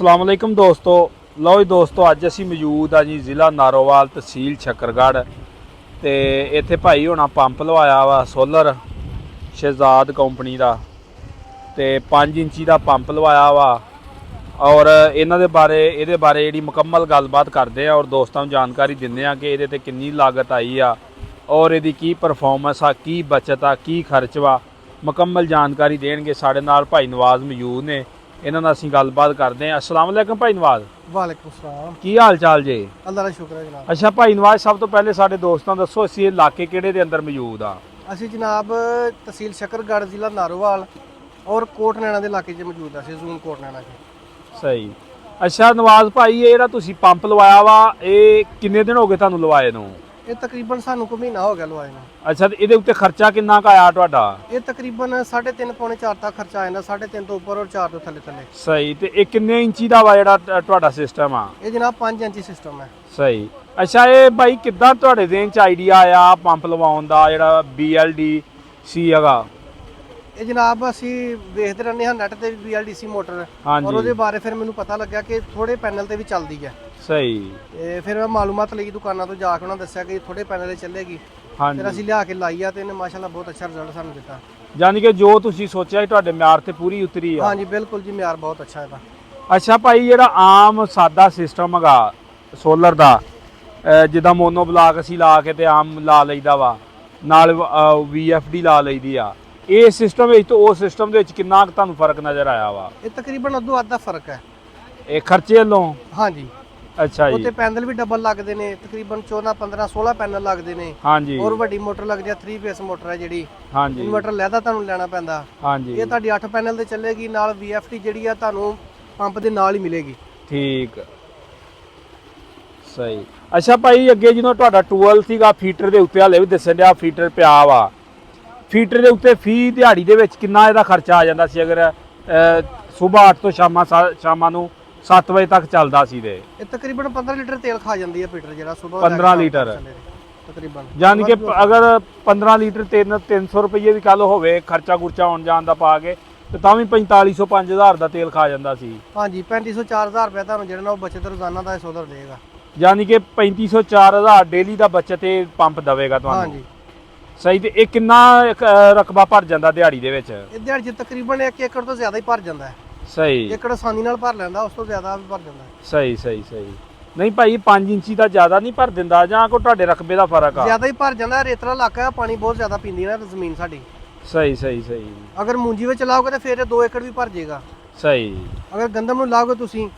अस्सलाम वालेकुम दोस्तों। लो जी दोस्तों, अज असी मौजूद हाँ जी जिला नारोवाल तहसील शक्करगढ़। तो इत्थे भाई होना पंप लवाया वा सोलर शहजाद कंपनी का। तो 5 इंची का पंप लवाया वा और इन्हां दे बारे जी मुकम्मल गलबात करते हैं और दोस्तों को जानकारी दिंदे आ कि ये कितनी लागत आई आ और ये की परफॉर्मेंस आ, की बचत आ, की खर्च वा। मुकम्मल जानकारी देंगे साढ़े नाल भाई नवाज मौजूद ने। इन्हां नाल असीं गलबात करते हैं। अस्सलाम वालेकुम भाई नवाज। वालेकुम सलाम। की हाल चाल जे? अल्लाह का शुक्र है जनाब। अच्छा भाई नवाज, सब तो पहले साढ़े दोस्तों दसो असीं ये इलाके किहड़े दे अंदर मौजूद आ? असी जनाब तहसील शक्करगढ़ जिला नारोवाल और कोट नैना के इलाके मौजूद है। जून कोट नैना के। सही। अच्छा नवाज भाई, ये जिहड़ा तुसीं पंप लवाया वा, ये किन्ने दिन हो गए तुहानूं लवाए नूं? ये तकरीबन सानू को महीना हो गया लवाए नूं। अच्छा, तो ये उत्ते खर्चा किन्ना क आया तुहाडा? ये तकरीबन 3.5 पौने 4 तक खर्चा आया, 3.5 तो ऊपर और 4 तो थले थले। सही। तो ये किन्ने इंची दा वा जिहड़ा तुहाडा सिस्टम आ? ये जनाब 5 इंची सिस्टम है। सही। अच्छा, ये भाई किद्दां तुहाडे देन च आइडिया आया पंप लवाउण दा जिहड़ा BLDC हैगा? ये जनाब असी देखते रहने हाँ नैट ते BLDC मोटर हाँ और जी। उसके बारे फिर मैनू पता लग्या कि थोड़े पैनल ते भी चलती है। सही। ते फिर मैं मालूमात लई दुकानों तो जाके उन्होंने दस्सिया कि थोड़े पैनल चलेगी। हाँ फिर जी। असी लिया के लाई आ ते इन्हें माशाल्लाह बहुत अच्छा रिजल्ट सानू दिता। यानी कि जो तुसीं सोचिया तुहाडे म्यार ते पूरी उतरी आ? हाँ जी बिल्कुल जी, म्यार बहुत अच्छा है। अच्छा भाई, जिहड़ा आम सादा सिस्टम हैगा सोलर दा, जिद्दां मोनो ब्लाक असीं ला के ते आम ला लईदा वा, नाल VFD ला लईदी आ, ਇਹ ਸਿਸਟਮ ਵਿੱਚ ਤੇ ਉਹ ਸਿਸਟਮ ਦੇ ਵਿੱਚ ਕਿੰਨਾ ਕੁ ਤੁਹਾਨੂੰ ਫਰਕ ਨਜ਼ਰ ਆਇਆ ਵਾ? ਇਹ ਤਕਰੀਬਨ ਅੱਧੋ ਅੱਧ ਦਾ ਫਰਕ ਹੈ ਇਹ ਖਰਚੇ ਵੱਲੋਂ? ਹਾਂਜੀ। ਅੱਛਾ ਜੀ। ਉੱਤੇ ਪੈਨਲ ਵੀ ਡਬਲ ਲੱਗਦੇ ਨੇ, ਤਕਰੀਬਨ 14 15 16 ਪੈਨਲ ਲੱਗਦੇ ਨੇ। ਹਾਂਜੀ। ਹੋਰ ਵੱਡੀ ਮੋਟਰ ਲੱਗਦੀ ਆ 3 ਫੇਸ ਮੋਟਰ ਹੈ ਜਿਹੜੀ। ਹਾਂਜੀ। ਇਨਵਰਟਰ ਲੈਦਾ ਤੁਹਾਨੂੰ ਲੈਣਾ ਪੈਂਦਾ। ਹਾਂਜੀ। ਇਹ ਤੁਹਾਡੀ 8 ਪੈਨਲ ਤੇ ਚੱਲੇਗੀ, ਨਾਲ VFD ਜਿਹੜੀ ਆ ਤੁਹਾਨੂੰ ਪੰਪ ਦੇ ਨਾਲ ਹੀ ਮਿਲੇਗੀ। ਠੀਕ। ਸਹੀ। ਅੱਛਾ ਭਾਈ, ਅੱਗੇ ਜਦੋਂ ਤੁਹਾਡਾ ਟੂਲ ਸੀਗਾ ਫੀਟਰ ਦੇ ਉੱਤੇ ਹਾਲੇ ਵੀ ਦੱਸਣ ਡਿਆ ਫੀਟਰ ਪਿਆ ਵਾ, ਫੀਟਰ ਦੇ ਉੱਤੇ ਫੀ ਦਿਹਾੜੀ ਦੇ ਵਿੱਚ ਕਿੰਨਾ ਇਹਦਾ ਖਰਚਾ ਆ ਜਾਂਦਾ ਸੀ ਅਗਰ ਸਵੇਰ 8 ਤੋਂ ਸ਼ਾਮਾਂ ਨੂੰ 7 ਵਜੇ ਤੱਕ ਚੱਲਦਾ ਸੀ? ਤੇ ਇਹ ਤਕਰੀਬਨ 15 ਲੀਟਰ ਤੇਲ ਖਾ ਜਾਂਦੀ ਹੈ ਫੀਟਰ ਜਿਹੜਾ ਸਵੇਰ 15 ਲੀਟਰ ਤਕਰੀਬਨ। ਯਾਨੀ ਕਿ ਅਗਰ 15 ਲੀਟਰ 300 ਰੁਪਏ ਵੀ ਕੱਲ ਹੋਵੇ ਖਰਚਾ ਗੁਰਚਾ ਆਉਣ ਜਾਣ ਦਾ ਪਾ ਕੇ, ਤੇ ਤਾਂ ਵੀ 4500 5000 ਦਾ ਤੇਲ ਖਾ ਜਾਂਦਾ ਸੀ। ਹਾਂਜੀ, 3500 4000 ਰੁਪਏ ਤੁਹਾਨੂੰ ਜਿਹੜਾ ਨਾ ਉਹ ਬਚਤ ਰੋਜ਼ਾਨਾ ਦਾ ਸੋਲਰ ਦੇਗਾ। ਯਾਨੀ ਕਿ 3500 4000 ਡੇਲੀ ਦਾ ਬਚਤ ਇਹ ਪੰਪ ਦੇਵੇਗਾ ਤੁਹਾਨੂੰ। ਹਾਂਜੀ। ਸਹੀ। ਤੇ ਇਹ ਕਿੰਨਾ ਰਕਬਾ ਭਰ ਜਾਂਦਾ ਦਿਹਾੜੀ ਦੇ ਵਿੱਚ? ਇਹ ਦਿਹਾੜੀ 'ਚ ਤਕਰੀਬਨ 1 ਏਕੜ ਤੋਂ ਜ਼ਿਆਦਾ ਹੀ ਭਰ ਜਾਂਦਾ ਹੈ। ਸਹੀ। ਏਕੜ ਆਸਾਨੀ ਨਾਲ ਭਰ ਲੈਂਦਾ, ਉਸ ਤੋਂ ਜ਼ਿਆਦਾ ਵੀ ਭਰ ਜਾਂਦਾ ਹੈ। ਸਹੀ ਸਹੀ ਸਹੀ। ਨਹੀਂ ਭਾਈ, 5 ਇੰਚੀ ਦਾ ਜ਼ਿਆਦਾ ਨਹੀਂ ਭਰ ਦਿੰਦਾ ਜਾਂ ਕੋਈ ਤੁਹਾਡੇ ਰਕਬੇ ਦਾ ਫਰਕ ਆ? ਜ਼ਿਆਦਾ ਹੀ ਭਰ ਜਾਂਦਾ, ਰੇਤਲਾ ਇਲਾਕਾ ਹੈ, ਪਾਣੀ ਬਹੁਤ ਜ਼ਿਆਦਾ ਪੀਂਦੀ ਹੈ ਨਾ ਜ਼ਮੀਨ ਸਾਡੀ। ਸਹੀ ਸਹੀ ਸਹੀ। ਅਗਰ ਮੂੰਜੀ ਵਿੱਚ ਲਾਓਗੇ ਤਾਂ ਫਿਰ ਇਹ 2 ਏਕੜ ਵੀ ਭਰ ਜਾਏਗਾ। ਸਹੀ। ਅਗਰ ਗੰਦਮ ਨੂੰ ਲਾਓਗੇ ਤੁਸੀਂ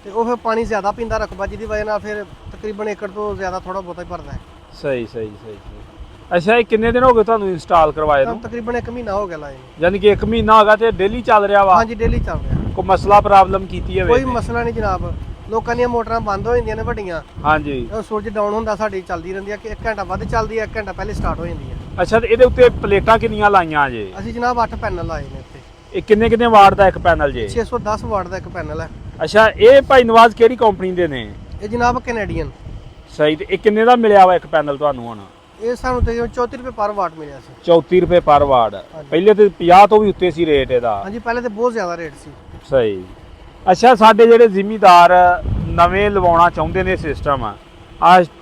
ਤੇ ਉਹ ਫਿਰ ਪਾਣੀ ਜ਼ਿਆਦਾ ਪੀਂਦਾ ਰਕਬਾ, ਜਿਹਦੀ ਵਜ੍ਹਾ ਨਾਲ ਫਿਰ ਤਕਰੀਬਨ ਏਕੜ ਤੋਂ ਜ਼ਿਆਦਾ ਥੋੜਾ ਬਹੁਤਾ ਹੀ ਭਰਦਾ ਹੈ। ਸਹੀ ਸਹੀ ਸਹੀ। ਅੱਛਾ, ਇਹ ਕਿੰਨੇ ਦਿਨ ਹੋ ਗਏ ਤੁਹਾਨੂੰ ਇੰਸਟਾਲ ਕਰਵਾਏ ਨੂੰ? ਤਕਰੀਬਨ 1 ਮਹੀਨਾ ਹੋ ਗਿਆ ਲਾਏ ਨੂੰ। ਯਾਨੀ ਕਿ 1 ਮਹੀਨਾ ਹੋ ਗਿਆ ਤੇ ਡੇਲੀ ਚੱਲ ਰਿਹਾ ਵਾ? ਹਾਂਜੀ, ਡੇਲੀ ਚੱਲ ਰਿਹਾ। ਕੋਈ ਮਸਲਾ ਪ੍ਰੋਬਲਮ ਕੀਤੀ ਹੋਵੇ? ਕੋਈ ਮਸਲਾ ਨਹੀਂ ਜਨਾਬ। ਲੋਕਾਂ ਦੀਆਂ ਮੋਟਰਾਂ ਬੰਦ ਹੋ ਜਾਂਦੀਆਂ ਨੇ ਵੱਡੀਆਂ, ਹਾਂਜੀ। ਉਹ ਸੂਰਜ ਡਾਊਨ ਹੁੰਦਾ, ਸਾਡੀ ਚੱਲਦੀ ਰਹਿੰਦੀ ਹੈ ਕਿ 1 ਘੰਟਾ ਵੱਧ ਚੱਲਦੀ ਹੈ, 1 ਘੰਟਾ ਪਹਿਲੇ ਸਟਾਰਟ ਹੋ ਜਾਂਦੀ ਹੈ। ਅੱਛਾ, ਤੇ ਇਹਦੇ ਉੱਤੇ ਪਲੇਟਾਂ ਕਿੰਨੀਆਂ ਲਾਈਆਂ ਜੇ? ਅਸੀਂ ਜਨਾਬ 8 ਪੈਨਲ ਲਾਏ ਨੇ ਇੱਥੇ। ਇਹ ਕਿੰਨੇ ਵਾਟ ਦਾ ਇੱਕ ਪੈਨਲ ਜੇ? 610 ਵਾਟ ਦਾ ਇੱਕ ਪੈਨਲ ਹੈ। ਅੱਛਾ, ਇਹ ਭਾਈ ਨਵਾਜ਼ ਕਿਹੜੀ ਕੰਪਨੀ ਦੇ ਨੇ? ਇਹ ਜਨਾਬ ਕੈਨੇਡੀਅਨ। ਸਹੀ। ਤੇ ਇਹ ਕਿੰਨੇ ਦਾ ਮਿਲਿਆ ਵਾ ਇੱਕ ਪੈਨਲ ਤੁਹਾਨੂੰ ਹੁਣ? ਇਹ ਸਾਨੂੰ ਤਕਰੀਬਨ 34 ਰੁਪਏ ਪਰ ਵਾਟ ਮਿਲਿਆ ਸੀ। 34 ਰੁਪਏ ਪਰ ਵਾਟ। ਪਹਿਲੇ ਤੇ 50 ਤੋਂ ਵੀ ਉੱਤੇ ਸੀ ਰੇਟ ਇਹਦਾ। ਹਾਂਜੀ, ਪਹਿਲੇ ਤੇ ਬਹੁਤ ਜ਼ਿਆਦਾ ਰੇਟ ਸੀ। ਸਹੀ। ਅੱਛਾ, ਸਾਡੇ ਜਿਹੜੇ ਜ਼ਿਮੀਦਾਰ ਨਵੇਂ ਲਵਾਉਣਾ ਚਾਹੁੰਦੇ ਨੇ ਸਿਸਟਮ ਆ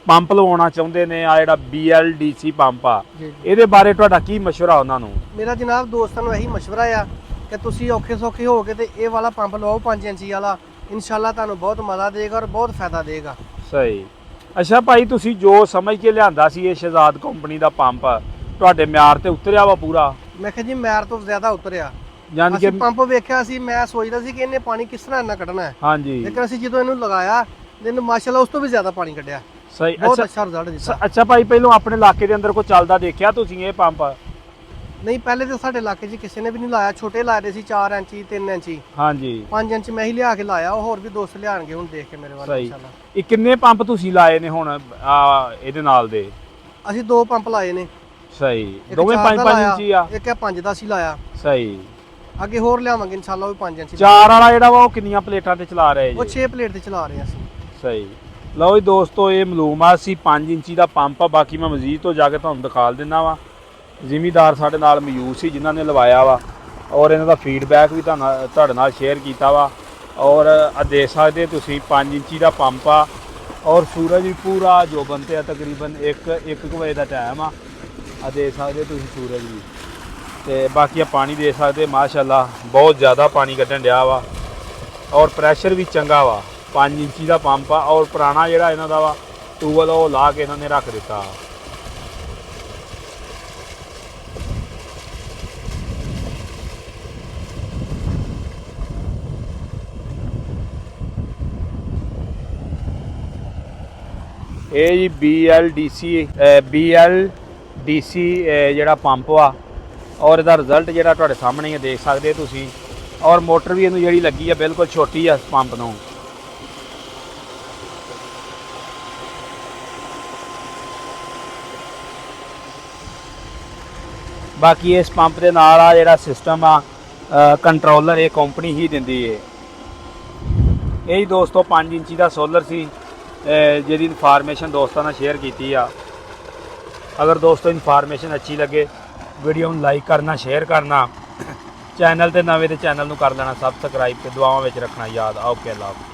ਪੰਪ ਲਵਾਉਣਾ ਚਾਹੁੰਦੇ ਨੇ, ਆ ਜਿਹੜਾ BLDC ਪੰਪ ਆ, ਜੀ। ਇਹਦੇ ਬਾਰੇ ਤੁਹਾਡਾ ਕੀ ਮਸ਼ਵਰਾ ਉਹਨਾਂ ਨੂੰ? ਮੇਰਾ ਜਨਾਬ ਦੋਸਤਾਂ ਨੂੰ ਇਹੀ ਮਸ਼ਵਰਾ ਆ ਕਿ ਤੁਸੀਂ ਔਖੇ ਸੌਖੇ ਹੋ ਕੇ ਤੇ ਇਹ ਵਾਲਾ ਪੰਪ ਲਵਾਓ 5 ਇੰਚੀ ਵਾਲਾ। ਇਨਸ਼ਾਅੱਲਾ ਤੁਹਾਨੂੰ ਬਹੁਤ ਮਜ਼ਾ ਦੇਗਾ ਔਰ ਬਹੁਤ ਫਾਇਦਾ ਦੇਗਾ। ਸਹੀ। ਅੱਛਾ ਭਾਈ, ਤੁਸੀਂ ਜੋ ਸਮਝ ਕੇ ਲਿਆਂਦਾ ਸੀ ਇਹ ਸ਼ਹਜ਼ਾਦ ਕੰਪਨੀ ਦਾ ਪੰਪ, ਤੁਹਾਡੇ ਮਿਆਰ ਤੇ ਉਤਰਿਆ ਵਾ ਪੂਰਾ? ਮੈਂ ਕਿਹਾ ਜੀ ਮਿਆਰ ਤੋਂ ਜ਼ਿਆਦਾ ਉਤਰਿਆ। ਯਾਨੀ ਕਿ ਅਸੀਂ ਪੰਪ ਵੇਖਿਆ ਸੀ, ਮੈਂ ਸੋਚਦਾ ਸੀ ਕਿ ਇਹਨੇ ਪਾਣੀ ਕਿਸ ਤਰ੍ਹਾਂ ਇੰਨਾ ਕੱਢਣਾ ਹੈ, ਹਾਂਜੀ। ਲੇਕਿਨ ਅਸੀਂ ਜਦੋਂ ਇਹਨੂੰ ਲਗਾਇਆ ਇਹਨੂੰ ਮਾਸ਼ਾਅੱਲਾ ਉਸ ਤੋਂ ਵੀ ਜ਼ਿਆਦਾ ਪਾਣੀ ਕੱਢਿਆ। ਸਹੀ। ਬਹੁਤ ਅੱਛਾ ਰਿਜ਼ਲਟ ਦਿੱਤਾ। ਅੱਛਾ ਭਾਈ, ਪਹਿਲਾਂ ਆਪਣੇ ਇਲਾਕੇ ਦੇ ਅੰਦਰ ਕੋਈ ਚੱਲਦਾ ਦੇਖਿਆ ਤੁਸੀਂ ਇਹ ਪੰਪ? ਨਹੀਂ, ਪਹਿਲੇ ਤਾਂ ਸਾਡੇ ਇਲਾਕੇ 'ਚ ਕਿਸੇ ਨੇ ਵੀ ਨਹੀਂ ਲਾਇਆ। ਛੋਟੇ ਲਾਏ ਸੀ 4 ਇੰਚੀ 3 ਇੰਚੀ। ਹਾਂਜੀ। 5 ਇੰਚ ਮੈਂ ਹੀ ਲਿਆ ਕੇ ਲਾਇਆ, ਉਹ ਹੋਰ ਵੀ ਦੋਸਤ ਲਿਆਣਗੇ ਹੁਣ ਦੇਖ ਕੇ ਮੇਰੇ ਵੱਲ ਸਹੀ। ਇਨਸ਼ਾਅੱਲਾ। ਇਹ ਕਿੰਨੇ ਪੰਪ ਤੁਸੀਂ ਲਾਏ ਨੇ ਹੁਣ ਇਹਦੇ ਨਾਲ ਦੇ? ਅਸੀਂ 2 ਪੰਪ ਲਾਏ ਨੇ। ਸਹੀ। ਇੱਕ ਦੋਵੇਂ 4 ਦਾ 5 ਲਾਇਆ, ਇੰਚੀ ਆ? ਇੱਕ 5 ਦਾ ਸੀ ਲਾਇਆ। ਸਹੀ। ਅੱਗੇ ਹੋਰ ਲਿਆਵਾਂਗੇ ਇਨਸ਼ਾਅੱਲਾ, ਉਹ ਵੀ 5 ਇੰਚੀ। 4 ਵਾਲਾ ਜਿਹੜਾ ਵਾ ਉਹ ਕਿੰਨੀਆਂ ਪਲੇਟਾਂ ਤੇ ਚਲਾ ਰਹੇ ਉਹ ਜੀ? 6 ਪਲੇਟ ਤੇ ਚਲਾ ਰਹੇ ਅਸੀਂ। ਸਹੀ। ਲਓ ਜੀ ਦੋਸਤੋ, ਇਹ ਮਾਲੂਮਾਤ ਸੀ 5 ਇੰਚੀ ਦਾ ਪੰਪ ਆ। ਬਾਕੀ ਮੈਂ ਮਜ਼ੀਦ ਤੋਂ ਜਾ ਕੇ ਤੁਹਾਨੂੰ ਦਿਖਾ ਦਿੰਦਾ ਵਾ। ਜ਼ਿਮੀਦਾਰ ਸਾਡੇ ਨਾਲ ਮੌਜੂਦ ਸੀ ਜਿਨ੍ਹਾਂ ਨੇ ਲਵਾਇਆ ਵਾ ਔਰ ਇਹਨਾਂ ਦਾ ਫੀਡਬੈਕ ਵੀ ਤੁਹਾਡੇ ਨਾਲ ਸ਼ੇਅਰ ਕੀਤਾ ਵਾ। ਔਰ ਆ ਦੇਖ ਸਕਦੇ ਤੁਸੀਂ 5 ਇੰਚੀ ਦਾ ਪੰਪ ਆ ਔਰ ਸੂਰਜ ਵੀ ਪੂਰਾ ਜੋਬਨ ਤੇ ਆ, ਤਕਰੀਬਨ 1 ਵਜੇ ਦਾ ਟਾਈਮ ਆ ਦੇਖ ਸਕਦੇ ਤੁਸੀਂ ਸੂਰਜ ਵੀ। ਤੇ ਬਾਕੀ ਆ ਪਾਣੀ ਦੇ ਸਕਦੇ ਮਾਸ਼ਾਅੱਲਾ ਬਹੁਤ ਜ਼ਿਆਦਾ ਪਾਣੀ ਕੱਢਣ ਡਿਆ ਵਾ ਔਰ ਪ੍ਰੈਸ਼ਰ ਵੀ ਚੰਗਾ ਵਾ। 5 ਇੰਚੀ ਦਾ ਪੰਪ ਆ ਔਰ ਪੁਰਾਣਾ ਜਿਹੜਾ ਇਹਨਾਂ ਦਾ ਵਾ ਟੂਬਲ ਉਹ ਲਾ ਕੇ ਇਹਨਾਂ ਨੇ ਰੱਖ ਦਿੱਤਾ। ਇਹ ਜੀ BLDC ਜਿਹੜਾ ਪੰਪ ਆ ਔਰ ਇਹਦਾ ਰਿਜ਼ਲਟ ਜਿਹੜਾ ਤੁਹਾਡੇ ਸਾਹਮਣੇ ਹੀ ਦੇਖ ਸਕਦੇ ਤੁਸੀਂ। ਔਰ ਮੋਟਰ ਵੀ ਇਹਨੂੰ ਜਿਹੜੀ ਲੱਗੀ ਆ ਬਿਲਕੁਲ ਛੋਟੀ ਆ ਇਸ ਪੰਪ ਨੂੰ। ਬਾਕੀ ਇਸ ਪੰਪ ਦੇ ਨਾਲ ਆ ਜਿਹੜਾ ਸਿਸਟਮ ਆ ਕੰਟਰੋਲਰ ਇਹ ਕੰਪਨੀ ਹੀ ਦਿੰਦੀ ਏ। ਇਹ ਹੀ ਦੋਸਤੋ 5 ਇੰਚੀ ਦਾ ਸੋਲਰ ਸੀ ਜਿਹਦੀ ਇਨਫਾਰਮੇਸ਼ਨ ਦੋਸਤਾਂ ਨਾਲ ਸ਼ੇਅਰ ਕੀਤੀ ਆ। ਅਗਰ ਦੋਸਤੋ ਇਨਫਾਰਮੇਸ਼ਨ ਅੱਛੀ ਲੱਗੇ ਵੀਡੀਓ ਨੂੰ ਲਾਈਕ ਕਰਨਾ, ਸ਼ੇਅਰ ਕਰਨਾ, ਚੈਨਲ ਤੇ ਨਵੇਂ ਤੇ ਚੈਨਲ ਨੂੰ ਕਰ ਲੈਣਾ ਸਬਸਕ੍ਰਾਈਬ ਤੇ ਦੁਆਵਾਂ ਵਿੱਚ ਰੱਖਣਾ ਯਾਦ। ਓਕੇ ਅੱਲਾ ਹਾਫਿਜ਼।